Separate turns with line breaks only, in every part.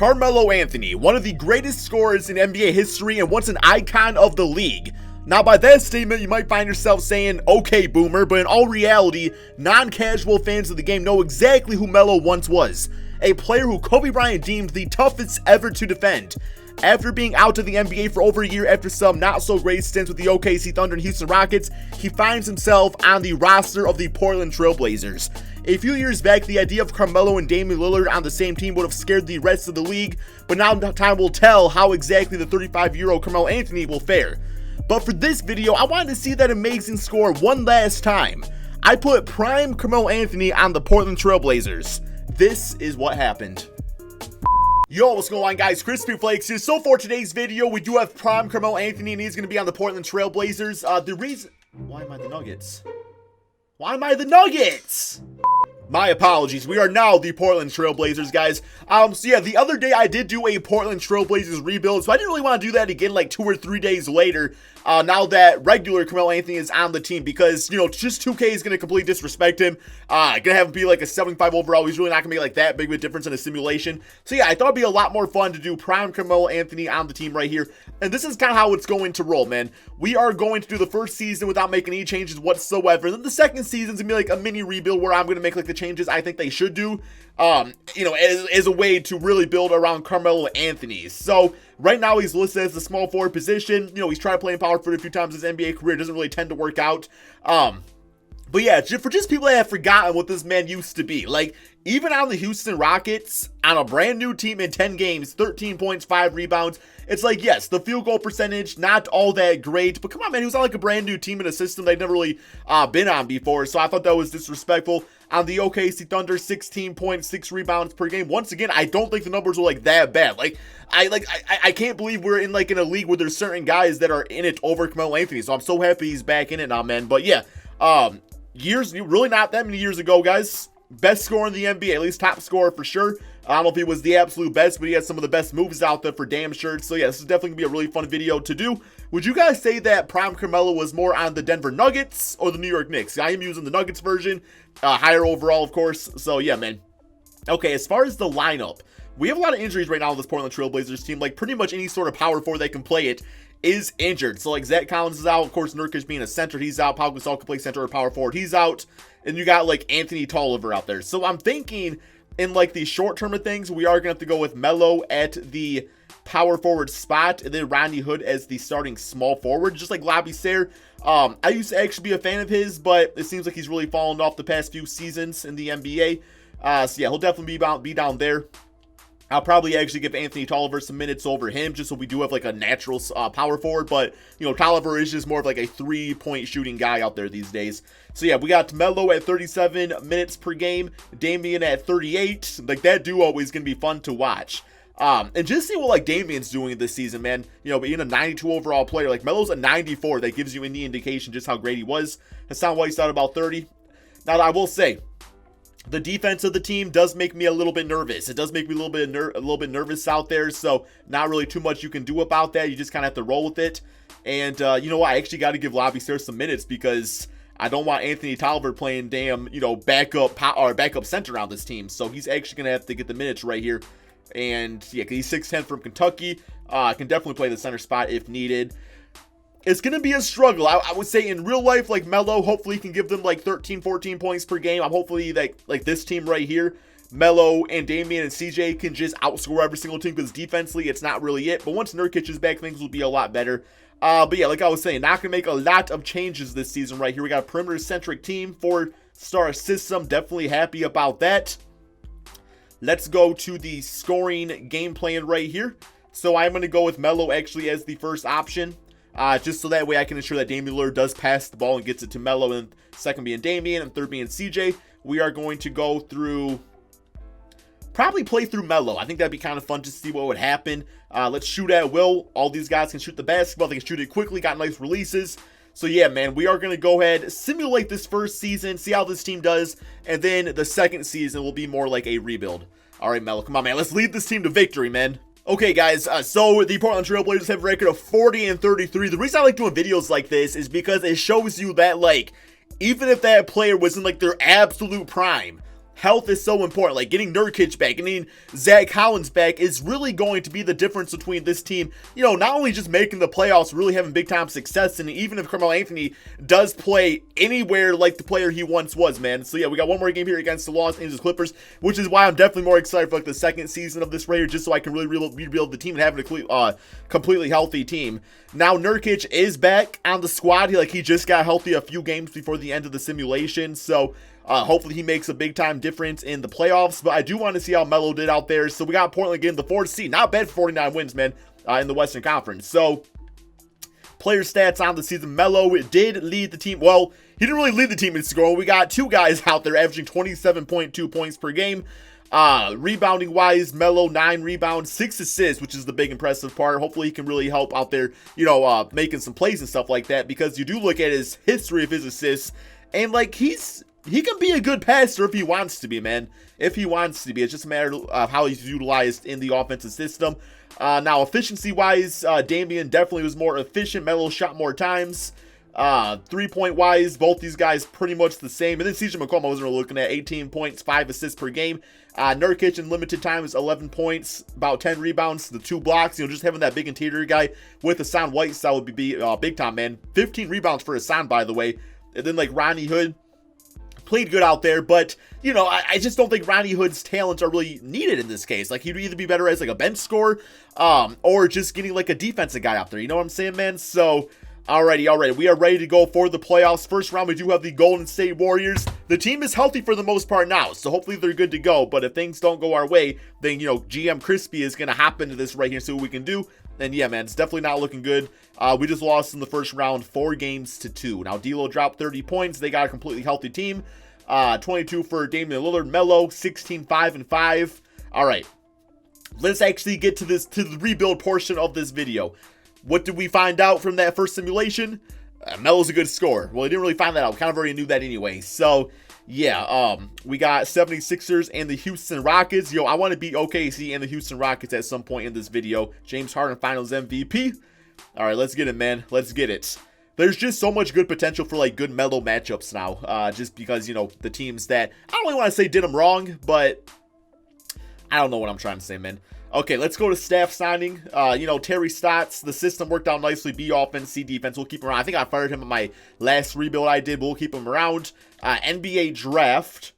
Carmelo Anthony, one of the greatest scorers in NBA history and once an icon of the league. Now, by that statement, you might find yourself saying, okay, boomer, but in all reality, non-casual fans of the game know exactly who Melo once was. A player who Kobe Bryant deemed the toughest ever to defend. After being out of the NBA for over a year after some not-so-great stints with the OKC Thunder and Houston Rockets, he finds himself on the roster of the Portland Trail Blazers. A few years back, the idea of Carmelo and Damian Lillard on the same team would have scared the rest of the league, but now time will tell how exactly the 35-year-old Carmelo Anthony will fare. But for this video, I wanted to see that amazing score one last time. I put prime Carmelo Anthony on the Portland Trail Blazers. This is what happened. Yo, what's going on, guys? KrispyFlakes here. So for today's video, we do have prime Carmelo Anthony, and he's going to be on the Portland Trail Blazers. The reason... Why am I the Nuggets? Why am I the Nuggets? My apologies. We are now the Portland Trail Blazers, guys. So yeah, the other day I did do a Portland Trail Blazers rebuild, so I didn't really want to do that again like 2 or 3 days later. Now that regular Carmelo Anthony is on the team, because, you know, just 2K is going to completely disrespect him. Gonna have him be like a 75 overall. He's really not going to make like that big of a difference in a simulation. So yeah, I thought it'd be a lot more fun to do prime Carmelo Anthony on the team right here. And this is kind of how it's going to roll, man. We are going to do the first season without making any changes whatsoever. And then the second season's going to be like a mini rebuild where I'm going to make like the changes I think they should do. You know, as a way to really build around Carmelo Anthony. So right now he's listed as the small forward position. You know, he's tried playing power forward a few times in his NBA career. It doesn't really tend to work out. But yeah, for just people that have forgotten what this man used to be, like, even on the Houston Rockets, on a brand new team in 10 games, 13 points, 5 rebounds, it's like, yes, the field goal percentage, not all that great, but come on, man, he was on like a brand new team in a system they'd never really been on before, so I thought that was disrespectful. On the OKC Thunder, 16.6 rebounds per game. Once again, I don't think the numbers were like that bad. I can't believe we're in like in a league where there's certain guys that are in it over Carmelo Anthony, so I'm so happy he's back in it now, man. But yeah, really not that many years ago, guys. Best scorer in the NBA, at least top scorer for sure. I don't know if he was the absolute best, but he has some of the best moves out there for damn sure. So yeah, this is definitely gonna be a really fun video to do. Would you guys say that prime Carmelo was more on the Denver Nuggets or the New York Knicks? I am using the Nuggets version, higher overall, of course. So yeah, man. Okay, as far as the lineup, we have a lot of injuries right now on this Portland Trail Blazers team. Like pretty much any sort of power forward that can play it is injured. So like Zach Collins is out, of course Nurkic being a center, he's out. Pau Gasol can play center or power forward, he's out. And you got like Anthony Tolliver out there. So I'm thinking in like the short term of things, we are gonna have to go with Melo at the power forward spot, and then Rodney Hood as the starting small forward, just like Lobby Sayre. I used to actually be a fan of his, but it seems like he's really fallen off the past few seasons in the NBA. So yeah, he'll definitely be down there. I'll probably actually give Anthony Tolliver some minutes over him, just so we do have like a natural power forward. But, you know, Tolliver is just more of like a 3-point shooting guy out there these days. So yeah, we got Melo at 37 minutes per game, Damian at 38. Like that duo is going to be fun to watch. And just see what like Damian's doing this season, man. You know, being a 92 overall player, like Melo's a 94, that gives you any indication just how great he was. Hassan White's out about 30. Now, I will say, the defense of the team does make me a little bit nervous. It does make me a little bit nervous out there. So not really too much you can do about that. You just kind of have to roll with it. And you know what? I actually got to give Lobby Sayre some minutes because I don't want Anthony Tolliver playing damn, you know, backup center on this team. So he's actually gonna have to get the minutes right here. And yeah, he's 6'10" from Kentucky. Can definitely play the center spot if needed. It's going to be a struggle. I would say in real life, like Melo, hopefully he can give them like 13, 14 points per game. I'm hopefully like this team right here, Melo and Damian and CJ can just outscore every single team because defensively it's not really it. But once Nurkic is back, things will be a lot better. But yeah, like I was saying, not going to make a lot of changes this season right here. We got a perimeter-centric team, 4-star system. Definitely happy about that. Let's go to the scoring game plan right here. So I'm going to go with Melo actually as the first option. Just so that way I can ensure that Damian Lillard does pass the ball and gets it to Melo, and second being Damian, and third being CJ. We are going to go through, probably play through Melo. I think that'd be kind of fun to see what would happen. Let's shoot at will. All these guys can shoot the basketball. They can shoot it quickly, got nice releases. So yeah, man, we are going to go ahead, simulate this first season, see how this team does, and then the second season will be more like a rebuild. All right, Melo, come on, man. Let's lead this team to victory, man. Okay, guys, so the Portland Trail Blazers have a record of 40-33. The reason I like doing videos like this is because it shows you that, like, even if that player was in, like, their absolute prime, health is so important. Like getting Nurkic back, getting Zach Collins back is really going to be the difference between this team, you know, not only just making the playoffs, really having big time success, and even if Carmelo Anthony does play anywhere like the player he once was, man. So yeah, we got one more game here against the Los Angeles Clippers, which is why I'm definitely more excited for like the second season of this right here, just so I can really rebuild the team and have a completely healthy team. Now Nurkic is back on the squad. He just got healthy a few games before the end of the simulation, so hopefully he makes a big time difference in the playoffs. But I do want to see how Melo did out there. So we got Portland getting the 4th seed. Not bad for 49 wins, man, in the Western Conference. So player stats on the season. Melo did lead the team. Well, he didn't really lead the team in scoring. We got 2 guys out there averaging 27.2 points per game. Rebounding wise, Melo 9 rebounds, 6 assists, which is the big impressive part. Hopefully he can really help out there, you know, making some plays and stuff like that, because you do look at his history of his assists, and like he can be a good passer if he wants to be, man. If he wants to be. It's just a matter of how he's utilized in the offensive system. Now, efficiency-wise, Damian definitely was more efficient. Melo shot more times. 3-point-wise, both these guys pretty much the same. And then CJ McCollum I wasn't really looking at. 18 points, 5 assists per game. Nurkic in limited time is 11 points, about 10 rebounds, the 2 blocks. You know, just having that big interior guy with Hassan Whiteside would be big time, man. 15 rebounds for Hassan, by the way. And then, like, Ronnie Hood played good out there, but, you know, I just don't think Ronnie Hood's talents are really needed in this case. Like, he'd either be better as, like, a bench scorer, or just getting, like, a defensive guy out there. You know what I'm saying, man? So, alrighty. We are ready to go for the playoffs. First round, we do have the Golden State Warriors. The team is healthy for the most part now, so hopefully they're good to go. But if things don't go our way, then, you know, GM Crispy is going to hop into this right here and see what we can do. And yeah, man, it's definitely not looking good. We just lost in the first round 4-2. Now, D'Lo dropped 30 points. They got a completely healthy team. 22 for Damian Lillard. Melo, 16, 5, and 5. All right, let's actually get to the rebuild portion of this video. What did we find out from that first simulation? Melo's a good scorer. Well, we didn't really find that out. We kind of already knew that anyway. So, yeah, we got 76ers and the Houston Rockets. Yo, I want to beat OKC and the Houston Rockets at some point in this video. James Harden Finals MVP. All right, let's get it, man. Let's get it. There's just so much good potential for, like, good Melo matchups now. Just because, you know, the teams that, I don't really want to say did them wrong, but I don't know what I'm trying to say, man. Okay, let's go to staff signing. You know, Terry Stotts, the system worked out nicely. B offense, C defense. We'll keep him around. I think I fired him in my last rebuild I did, but we'll keep him around. NBA draft.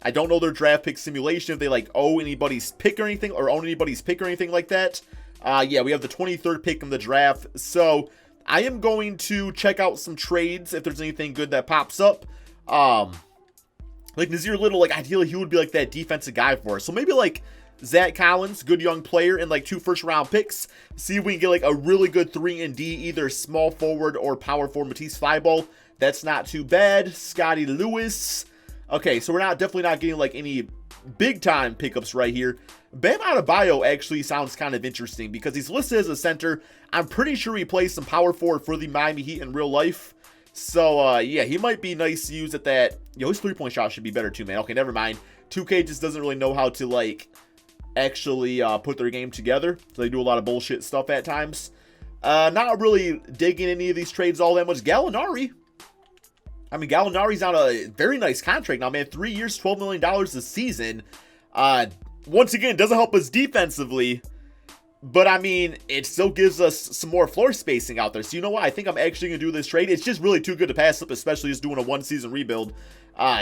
I don't know their draft pick simulation, if they, like, owe anybody's pick or anything, or own anybody's pick or anything like that. Yeah, we have the 23rd pick in the draft. So, I am going to check out some trades if there's anything good that pops up. Like, Nazir Little, like, ideally he would be, like, that defensive guy for us. So, maybe, like, Zach Collins, good young player, and like 2 first-round picks. See if we can get like a really good 3-and-D, either small forward or power forward. Matisse Thybulle, that's not too bad. Scotty Lewis. Okay, so we're definitely not getting like any big-time pickups right here. Bam Adebayo actually sounds kind of interesting because he's listed as a center. I'm pretty sure he plays some power forward for the Miami Heat in real life. So, yeah, he might be nice to use at that. Yo, his 3-point shot should be better too, man. Okay, never mind. 2K just doesn't really know how to, like, actually put their game together, so they do a lot of bullshit stuff at times. Not really digging any of these trades all that much. Gallinari, I mean, Gallinari's on a very nice contract now, man. 3 years, $12 million a season. Once again, doesn't help us defensively, but I mean, it still gives us some more floor spacing out there. So you know what? I think I'm actually gonna do this trade. It's just really too good to pass up, especially just doing a 1-season rebuild.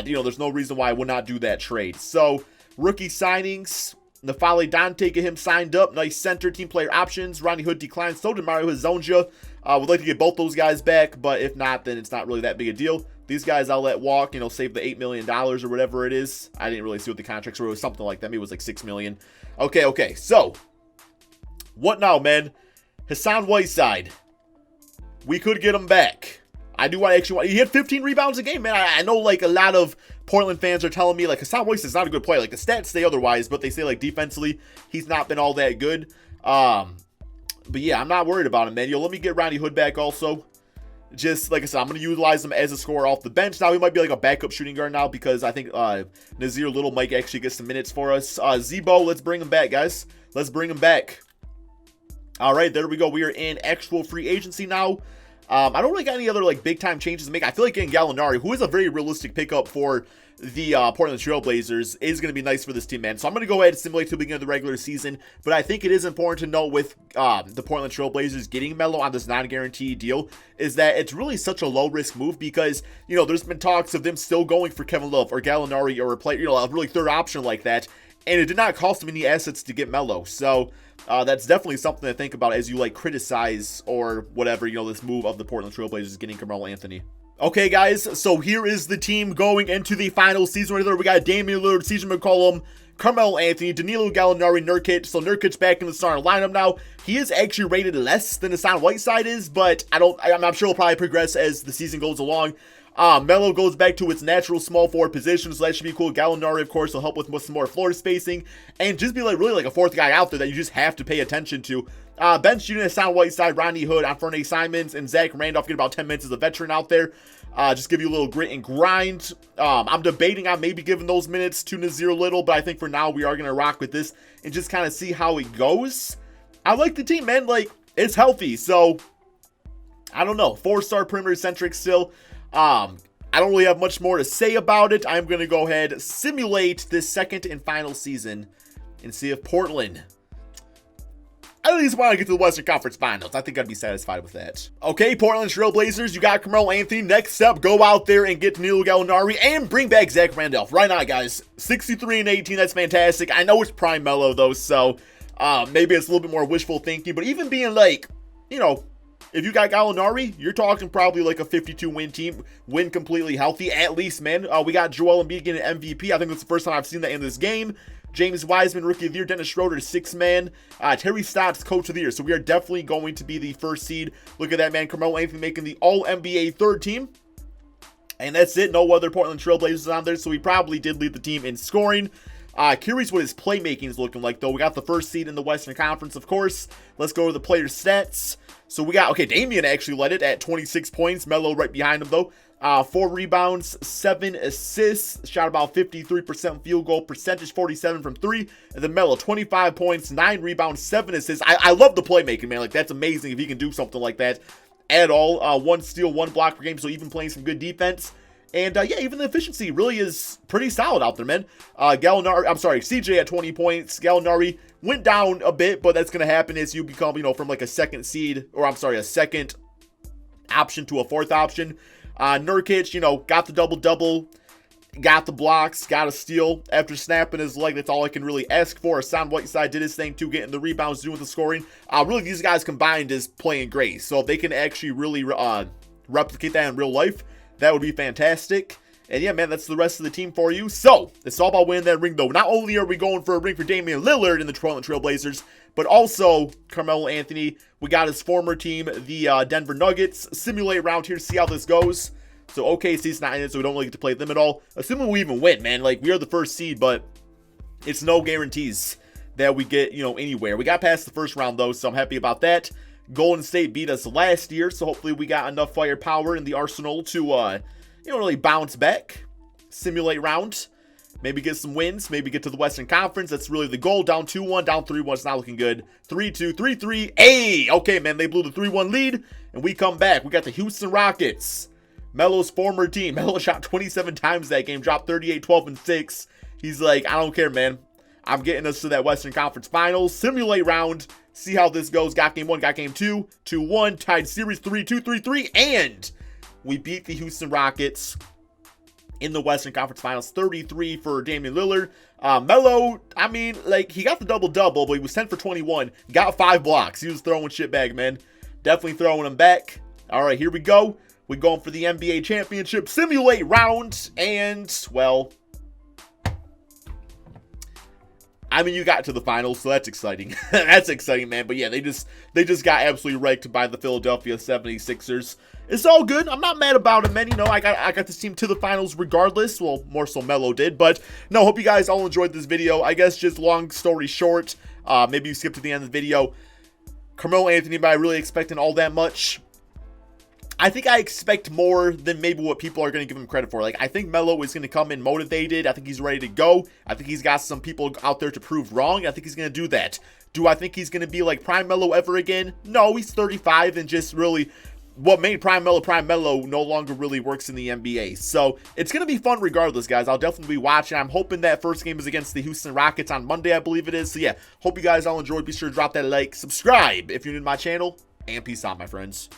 You know, there's no reason why I would not do that trade. So rookie signings. Nafale Dante, get him signed up. Nice center, team player options. Ronnie Hood declined. So did Mario Hezonja. Would like to get both those guys back, but if not, then it's not really that big a deal. These guys I'll let walk, you know, save the $8 million or whatever it is. I didn't really see what the contracts were. It was something like that. Maybe it was like $6 million. Okay. So, what now, man? Hassan Whiteside. We could get him back. I do actually want. He had 15 rebounds a game, man. I know, like, a lot of Portland fans are telling me, like, Hassan Whiteside's not a good player. Like, the stats say otherwise, but they say, like, defensively, he's not been all that good. But yeah, I'm not worried about him, man. Yo, let me get Ronnie Hood back also. Just, like I said, I'm going to utilize him as a scorer off the bench. Now, he might be, like, a backup shooting guard now because I think Nazir Little might actually get some minutes for us. Zebo, let's bring him back, guys. Let's bring him back. All right, there we go. We are in actual free agency now. I don't really got any other like big time changes to make. I feel like getting Gallinari, who is a very realistic pickup for the Portland Trail Blazers, is going to be nice for this team, man. So I'm going to go ahead and simulate to the beginning of the regular season, but I think it is important to note with the Portland Trail Blazers getting Melo on this non-guaranteed deal is that it's really such a low-risk move because, you know, there's been talks of them still going for Kevin Love or Gallinari or a player, you know, a really third option like that, and it did not cost them any assets to get Melo. So that's definitely something to think about as you like criticize or whatever, you know, this move of the Portland Trail Blazers getting Carmelo Anthony. Okay, guys, so here is the team going into the final season regular. We got Damian Lillard, CJ McCollum, Carmelo Anthony, Danilo Gallinari, Nurkic. So Nurkic back in the starting lineup now. He is actually rated less than Hassan Whiteside is, but I'm sure he'll probably progress as the season goes along. Melo goes back to its natural small forward position, so that should be cool. Gallinari, of course, will help with some more floor spacing and just be like really like a fourth guy out there that you just have to pay attention to. Bench unit, Hassan Whiteside, Rodney Hood, Anfernee Simons, and Zach Randolph get about 10 minutes as a veteran out there. Just give you a little grit and grind. I'm debating on maybe giving those minutes to Nazir Little, but I think for now we are going to rock with this and just kind of see how it goes. I like the team, man. Like, it's healthy, so I don't know. 4-star perimeter centric still. I don't really have much more to say about it. I'm going to go ahead, simulate this second and final season and see if Portland at least want to get to the Western Conference Finals. I think I'd be satisfied with that. Okay, Portland Trail Blazers, you got Carmelo Anthony. Next step, go out there and get Danilo Gallinari and bring back Zach Randolph. Right now, guys. 63 and 18, that's fantastic. I know it's prime Melo, though, so maybe it's a little bit more wishful thinking. But even being like, you know, if you got Gallinari, you're talking probably like a 52-win team, win completely healthy, at least, man. We got Joel Embiid getting an MVP. I think that's the first time I've seen that in this game. James Wiseman, Rookie of the Year. Dennis Schroeder, 6-man. Terry Stotts, Coach of the Year. So we are definitely going to be the first seed. Look at that, man. Carmelo Anthony making the All-NBA third team. And that's it. No other Portland Trail Blazers on there. So we probably did lead the team in scoring. Curious what his playmaking is looking like, though. We got the first seed in the Western Conference, of course. Let's go to the player stats. So we got, okay, Damian actually led it at 26 points. Melo right behind him, though. 4 rebounds, 7 assists, shot about 53% field goal percentage, 47 from 3. And then Melo, 25 points, 9 rebounds, 7 assists. I love the playmaking, man. Like, that's amazing if he can do something like that at all. 1 steal, 1 block per game, so even playing some good defense. And, yeah, even the efficiency really is pretty solid out there, man. CJ at 20 points. Gallinari went down a bit, but that's going to happen as you become, you know, from like a second option to a fourth option. Nurkic, you know, got the double-double, got the blocks, got a steal after snapping his leg. That's all I can really ask for. Hassan Whiteside did his thing too, getting the rebounds, doing the scoring. Really, these guys combined is playing great. So if they can actually really replicate that in real life, that would be fantastic. And yeah, man, that's the rest of the team for you. So, it's all about winning that ring, though. Not only are we going for a ring for Damian Lillard in the Portland Trail Blazers, but also Carmelo Anthony. We got his former team, the Denver Nuggets. Simulate round here, see how this goes. So, OKC's not in it, so we don't really get to play them at all. Assuming we even win, man. Like, we are the first seed, but it's no guarantees that we get, you know, anywhere. We got past the first round, though, so I'm happy about that. Golden State beat us last year, so hopefully we got enough firepower in the arsenal to, you know, really bounce back, simulate round, maybe get some wins, maybe get to the Western Conference. That's really the goal. Down 2-1, down 3-1. It's not looking good. 3-2, 3-3. Hey, okay, man, they blew the 3-1 lead, and we come back. We got the Houston Rockets, Melo's former team. Melo shot 27 times that game, dropped 38, 12, and 6. He's like, I don't care, man. I'm getting us to that Western Conference Finals. Simulate round. See how this goes. Got game 1, got game 2. 2-1. Tied series 3-2, 3-3. And we beat the Houston Rockets in the Western Conference Finals. 33 for Damian Lillard. Melo, I mean, like, he got the double-double, but he was 10 for 21. Got 5 blocks. He was throwing shit back, man. Definitely throwing them back. All right, here we go. We're going for the NBA Championship Simulate round. And, well, I mean, you got to the finals, so that's exciting. That's exciting, man. But yeah, they just got absolutely wrecked by the Philadelphia 76ers. It's all good. I'm not mad about it, man. You know, I got this team to the finals regardless. Well, more so Melo did. But no, hope you guys all enjoyed this video. I guess just long story short, maybe you skipped to the end of the video. Carmelo Anthony, but I really expecting all that much. I think I expect more than maybe what people are going to give him credit for. Like, I think Melo is going to come in motivated. I think he's ready to go. I think he's got some people out there to prove wrong. I think he's going to do that. Do I think he's going to be like prime Melo ever again? No, he's 35 and just really what made Prime Melo no longer really works in the NBA. So it's going to be fun regardless, guys. I'll definitely be watching. I'm hoping that first game is against the Houston Rockets on Monday, I believe it is. So yeah, hope you guys all enjoyed. Be sure to drop that like, subscribe if you're new to my channel, and peace out, my friends.